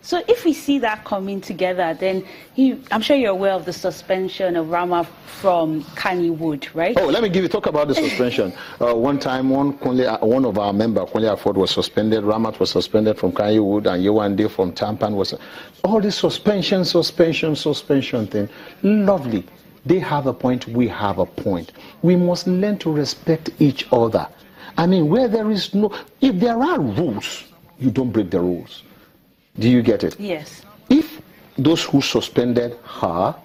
So if we see that coming together, then I'm sure you're aware of the suspension of Rama from Kannywood, right? Oh, let me talk about the suspension. One time, one of our members, Kunle Afod, was suspended. Ramat was suspended from Kannywood, and Yewande from Tampan was. All this suspension thing, lovely. They have a point, we have a point. We must learn to respect each other. I mean, where there is if there are rules, you don't break the rules. Do you get it? Yes. If those who suspended her,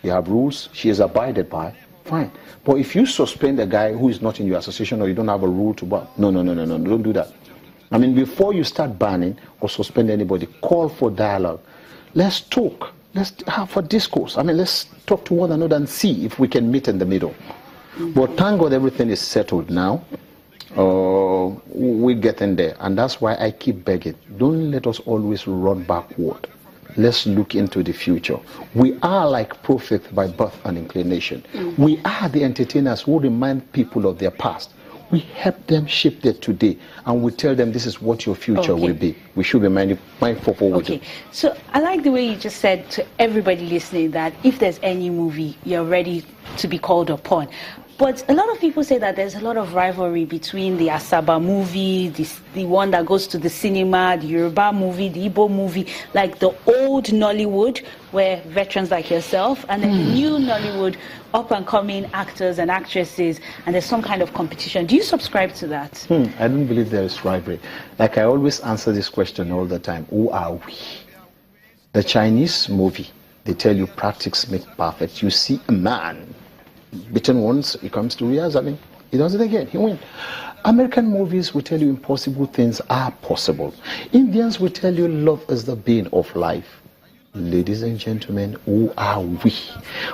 you have rules, she is abided by, fine. But if you suspend a guy who is not in your association or you don't have a rule to ban, no, don't do that. I mean, before you start banning or suspend anybody, call for dialogue. Let's talk. Let's have a discourse. I mean, let's talk to one another and see if we can meet in the middle. But thank God everything is settled now. We're getting there, and that's why I keep begging, don't let us always run backward. Let's look into the future. We are like prophets by birth and inclination. We are the entertainers who remind people of their past. We help them shape their today, and we tell them this is what your future will be. We should be mindful for what we do. So I like the way you just said to everybody listening that if there's any movie, you're ready to be called upon. But a lot of people say that there's a lot of rivalry between the Asaba movie, the one that goes to the cinema, the Yoruba movie, the Igbo movie, like the old Nollywood, where veterans like yourself, and then the new Nollywood, up-and-coming actors and actresses, and there's some kind of competition. Do you subscribe to that? I don't believe there is rivalry. Like I always answer this question all the time, who are we? The Chinese movie, they tell you practice makes perfect. You see a man beaten once, he comes to rehearsal, he does it again, he wins. American movies will tell you impossible things are possible. Indians will tell you love is the bane of life. Ladies and gentlemen, who are we?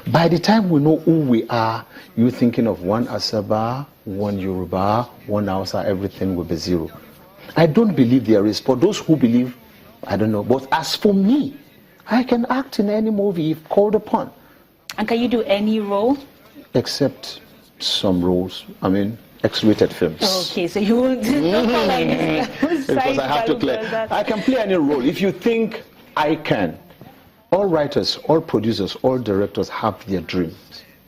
By the time we know who we are, you're thinking of one Asaba, one Yoruba, one Hausa, everything will be zero. I don't believe there is. For those who believe, I don't know. But as for me, I can act in any movie if called upon. And can you do any role? Except some roles. I mean, X-rated films. Okay, so you won't do because I have to play. I can play any role. If you think I can. All writers, all producers, all directors have their dreams.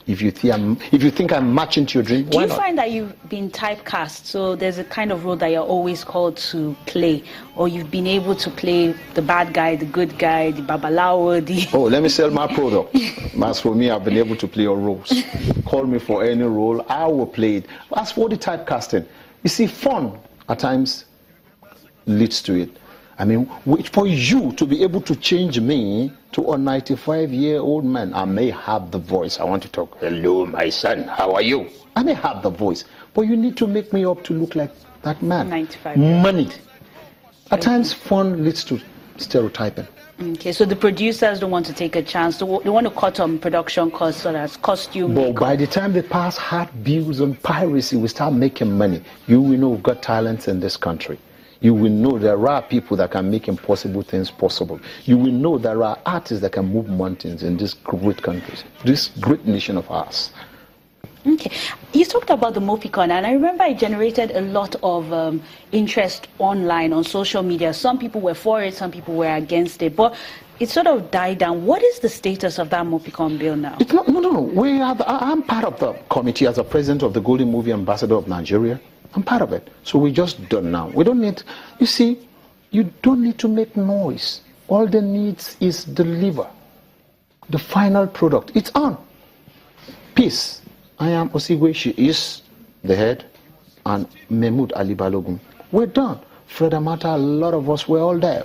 If you think I'm matching to your dream, why not? Do you find that you've been typecast? So there's a kind of role that you're always called to play, or you've been able to play the bad guy, the good guy, the babalawo, the... Oh, let me sell my product. As for me, I've been able to play all roles. Call me for any role, I will play it. As for the typecasting, you see, fun at times leads to it. I mean, for you to be able to change me to a 95-year-old man, I may have the voice. I want to talk, hello, my son, how are you? I may have the voice, but you need to make me up to look like that man. 95. Money. At times, fun leads to stereotyping. Okay, so the producers don't want to take a chance. They want to cut on production costs, so that's costume. But by the time they pass hard bills on piracy, we start making money. You will know we've got talents in this country. You will know there are people that can make impossible things possible. You will know there are artists that can move mountains in these great countries, this great nation of ours. Okay. You talked about the MOPICON, and I remember it generated a lot of interest online, on social media. Some people were for it, some people were against it, but it sort of died down. What is the status of that MOPICON bill now? It's not, no. I'm part of the committee as a president of the Golden Movie Ambassador of Nigeria. I'm part of it. So we're just done now. We don't need, you see, you don't need to make noise. All they need is deliver the final product. It's on. Peace. I am Osigwe, she is the head, and Mahmood Ali Balogun. We're done. Fred Amata, a lot of us, we're all there.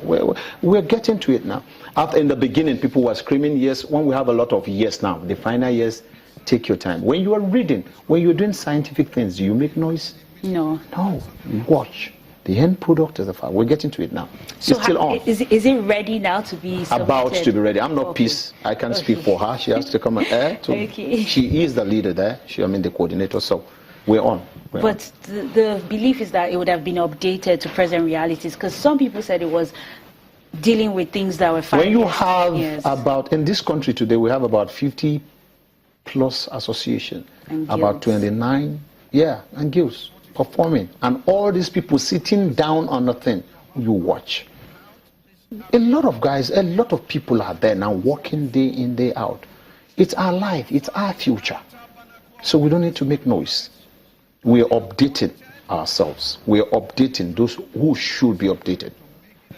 We're getting to it now. After in the beginning, people were screaming yes. When we have a lot of yes now, the final yes, take your time. When you are reading, when you're doing scientific things, do you make noise? No. No. Watch. The end product is a file. We're getting to it now. So it's still on. Is it ready now to be submitted? About to be ready. I'm not Peace. I can't speak for her. She has to come and air. Okay. She is the leader there. The coordinator. So we're on. But the belief is that it would have been updated to present realities, because some people said it was dealing with things that were 5 When you years, have about, in this country today, we have about 50 plus associations, about 29, and guilds performing, and all these people sitting down on the thing. You watch. A lot of guys, a lot of people are there now working day in, day out. It's our life, it's our future. So we don't need to make noise. We are updating ourselves. We are updating those who should be updated.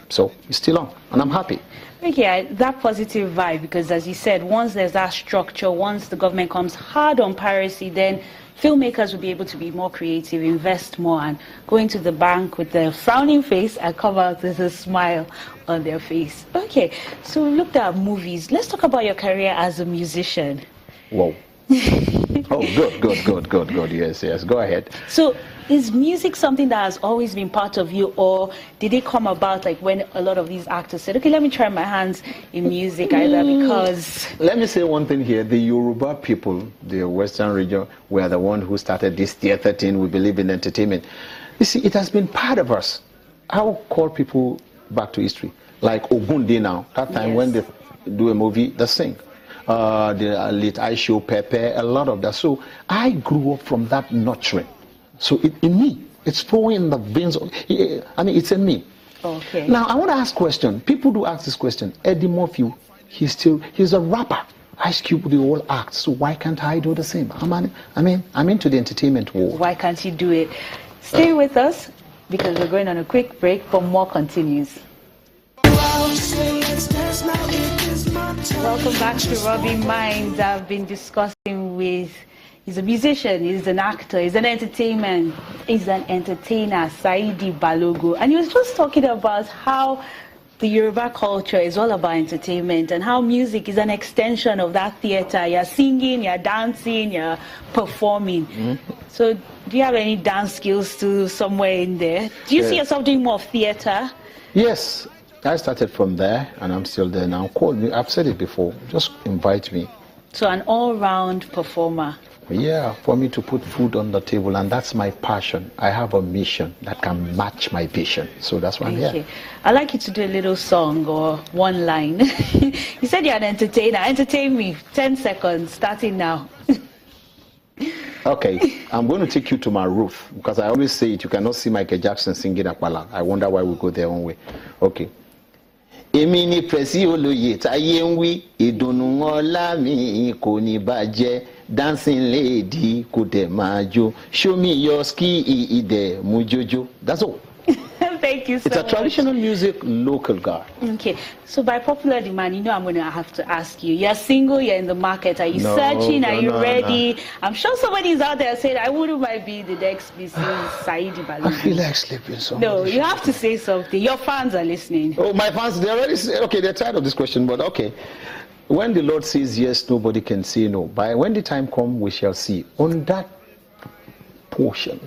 So it's still on, and I'm happy. Okay, that positive vibe, because as you said, once there's that structure, once the government comes hard on piracy, then filmmakers will be able to be more creative, invest more, and go into the bank with a frowning face and come out with a smile on their face. Okay, so we looked at movies. Let's talk about your career as a musician. Whoa. Oh, good. Yes. Go ahead. So, is music something that has always been part of you, or did it come about like when a lot of these actors said, okay, let me try my hands in music, either because... Let me say one thing here. The Yoruba people, the Western region, were the one who started this theater thing. We believe in entertainment. You see, it has been part of us. I will call people back to history. Like Ogunde now. That time when they do a movie, they sing. The late Aisho, Pepe, a lot of that. So I grew up from that nurturing. So in me, it's flowing in the veins. It's in me. Okay. Now I want to ask a question. People do ask this question. Eddie Murphy, he's a rapper. Ice Cube, they all act. So why can't I do the same? I'm into the entertainment world. Why can't you do it? Stay with us, because we're going on a quick break, but more continues. Welcome back to Rubbin Minds. I've been discussing with, he's a musician, he's an actor, he's an entertainer, Saheed Balogun. And he was just talking about how the Yoruba culture is all about entertainment and how music is an extension of that theater. You're singing, you're dancing, you're performing. Mm-hmm. So do you have any dance skills too somewhere in there? Do you see yourself doing more of theater? Yes. I started from there, and I'm still there now. Call me. I've said it before. Just invite me. So an all-round performer. Yeah, for me to put food on the table, and that's my passion. I have a mission that can match my vision. So that's why I'm here. I'd like you to do a little song or one line. You said you're an entertainer. Entertain me. 10 seconds, starting now. Okay, I'm going to take you to my roof, because I always say it. You cannot see Michael Jackson singing Apala. I wonder why we go their own way. Okay. Èmi ni presi olóyè táyé ń wí ìdùnnú ọlá mi kò ní bàjẹ́ dancing lady kò dẹ̀ máa jó show me your ski ìdẹ̀ mú jójó. That's all. Thank you so much. It's a traditional music, local guy. Okay, so by popular demand, you know I'm going to have to ask you. You're single, you're in the market. Are you searching? Are you ready? I'm sure somebody's out there saying, I wouldn't mind being the next Mrs. Saheed Balogun. I feel like sleeping so much. No, you have to say something. Your fans are listening. Oh, my fans, they're already, okay, they're tired of this question, but okay. When the Lord says yes, nobody can say no. But when the time comes, we shall see. On that portion,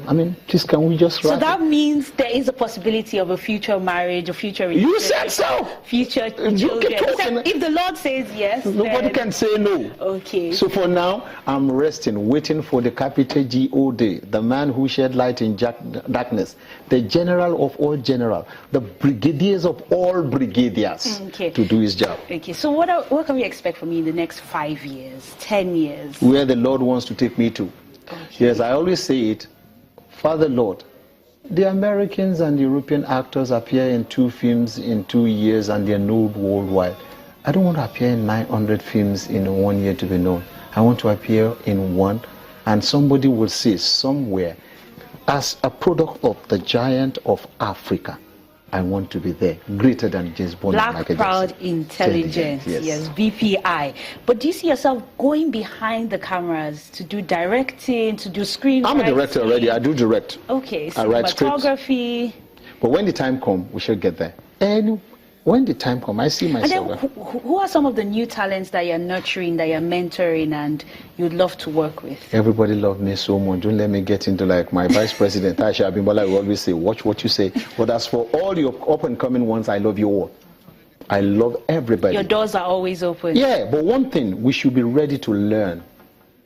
please, can we just wrap So that means there is a possibility of a future marriage, a future relationship. You said so. Future children. If the Lord says yes, nobody can say no. Okay. So for now, I'm resting, waiting for the capital G-O-D, the man who shed light in darkness, the general of all general, the brigadiers of all brigadiers, to do his job. Okay. So what can we expect from you in the next 5 years, 10 years? Where the Lord wants to take me to. Okay. Yes, I always say it, Father Lord, the Americans and European actors appear in 2 films in 2 years and they're known worldwide. I don't want to appear in 900 films in 1 year to be known. I want to appear in one, and somebody will say somewhere, as a product of the giant of Africa, I want to be there, greater than James Bond. Black, proud, intelligent. Yes, BPI. But do you see yourself going behind the cameras to do directing, to do screenwriting? I'm a director already. I do direct. Okay, I write cinematography. But when the time comes, we shall get there. And when the time comes, I see myself. And then who are some of the new talents that you're nurturing, that you're mentoring, and you'd love to work with? Everybody loves me so much. Don't let me get into like my vice president, Aisha Abimbola, will always say, watch what you say. But as for all your up-and-coming ones, I love you all. I love everybody. Your doors are always open. Yeah, but one thing, we should be ready to learn.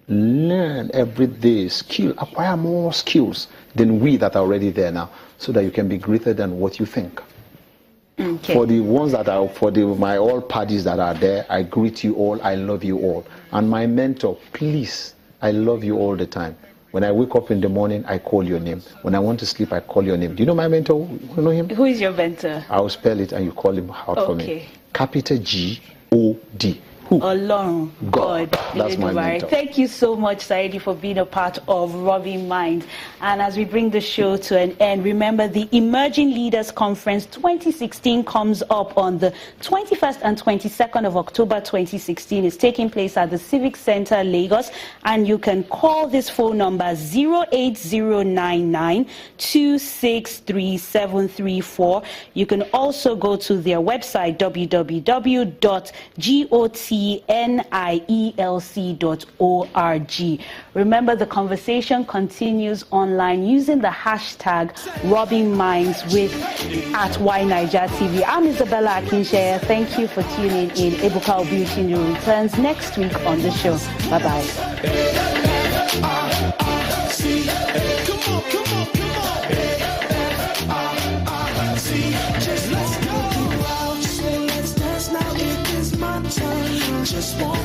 Learn every day, acquire more skills than we that are already there now, so that you can be greater than what you think. Okay. For the ones that are, my all parties that are there, I greet you all, I love you all. And my mentor, please, I love you all the time. When I wake up in the morning, I call your name. When I want to sleep, I call your name. Do you know my mentor? You know him? Who is your mentor? I'll spell it and you call him out for me. Capital G-O-D. Who? Alone. God. That's my mentor. Thank you so much, Saheed, for being a part of Rubbin Minds. And as we bring the show to an end, remember the Emerging Leaders Conference 2016 comes up on the 21st and 22nd of October 2016. It's taking place at the Civic Center, Lagos. And you can call this phone number 08099263734. You can also go to their website, www.gotnielc.org. Remember, the conversation continues online using the hashtag Rubbin Minds with @YNigerTV. I'm Isabella Akinshaya. Thank you for tuning in. Ebuka Obiuchinyo returns next week on the show. Bye-bye. Just let's go out, let's dance now, it is my turn. Just want